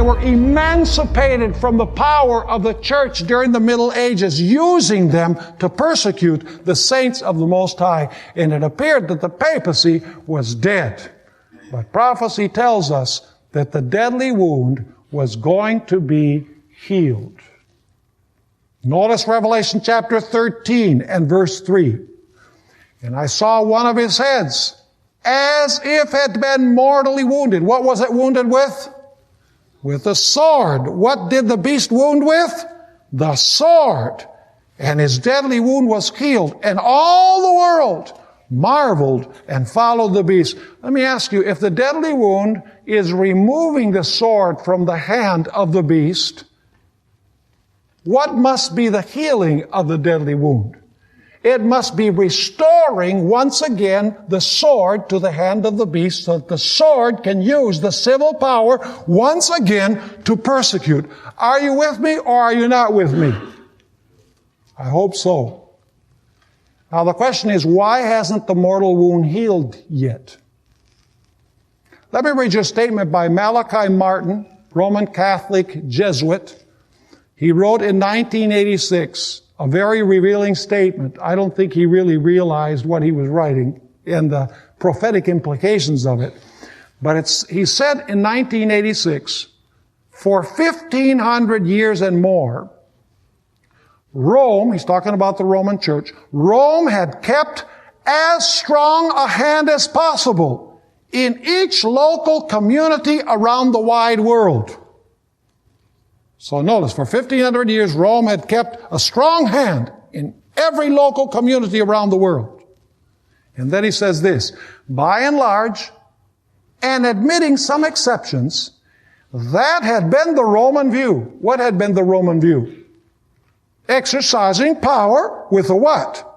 were emancipated from the power of the church during the Middle Ages, using them to persecute the saints of the Most High. And it appeared that the papacy was dead. But prophecy tells us that the deadly wound was going to be healed. Notice Revelation chapter 13 and verse 3. And I saw one of his heads as if had been mortally wounded. What was it wounded with? With a sword. What did the beast wound with? The sword. And his deadly wound was healed. And all the world marveled and followed the beast. Let me ask you, if the deadly wound is removing the sword from the hand of the beast, what must be the healing of the deadly wound? It must be restoring once again the sword to the hand of the beast so that the sword can use the civil power once again to persecute. Are you with me or are you not with me? I hope so. Now the question is, why hasn't the mortal wound healed yet? Let me read you a statement by Malachi Martin, Roman Catholic Jesuit. He wrote in 1986 a very revealing statement. I don't think he really realized what he was writing and the prophetic implications of it. But he said in 1986, for 1,500 years and more, Rome, he's talking about the Roman Church, Rome had kept as strong a hand as possible in each local community around the wide world. So notice, for 1,500 years, Rome had kept a strong hand in every local community around the world. And then he says this, by and large, and admitting some exceptions, that had been the Roman view. What had been the Roman view? Exercising power with a what?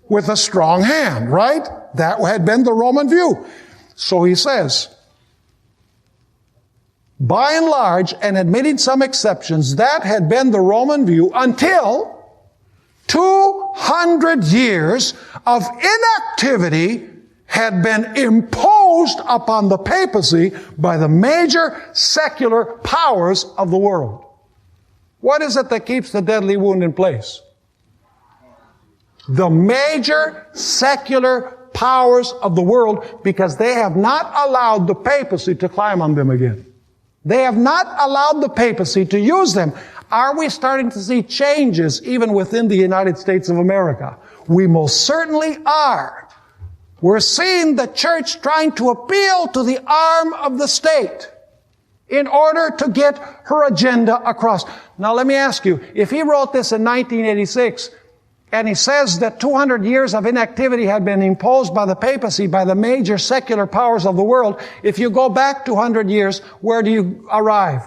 With a strong hand, right? That had been the Roman view. So he says, by and large, and admitting some exceptions, that had been the Roman view until 200 years of inactivity had been imposed upon the papacy by the major secular powers of the world. What is it that keeps the deadly wound in place? The major secular powers of the world, because they have not allowed the papacy to climb on them again. They have not allowed the papacy to use them. Are we starting to see changes even within the United States of America? We most certainly are. We're seeing the church trying to appeal to the arm of the state in order to get her agenda across. Now let me ask you, if he wrote this in 1986, and he says that 200 years of inactivity had been imposed by the papacy, by the major secular powers of the world, if you go back 200 years, where do you arrive?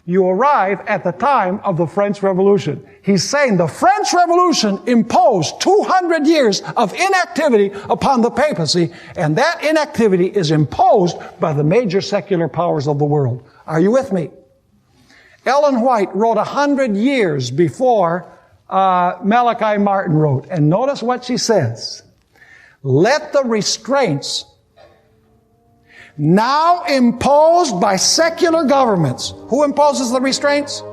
You arrive at the time of the French Revolution. He's saying the French Revolution imposed 200 years of inactivity upon the papacy, and that inactivity is imposed by the major secular powers of the world. Are you with me? Ellen White wrote 100 years before Malachi Martin wrote. And notice what she says. Let the restraints now imposed by secular governments. Who imposes the restraints?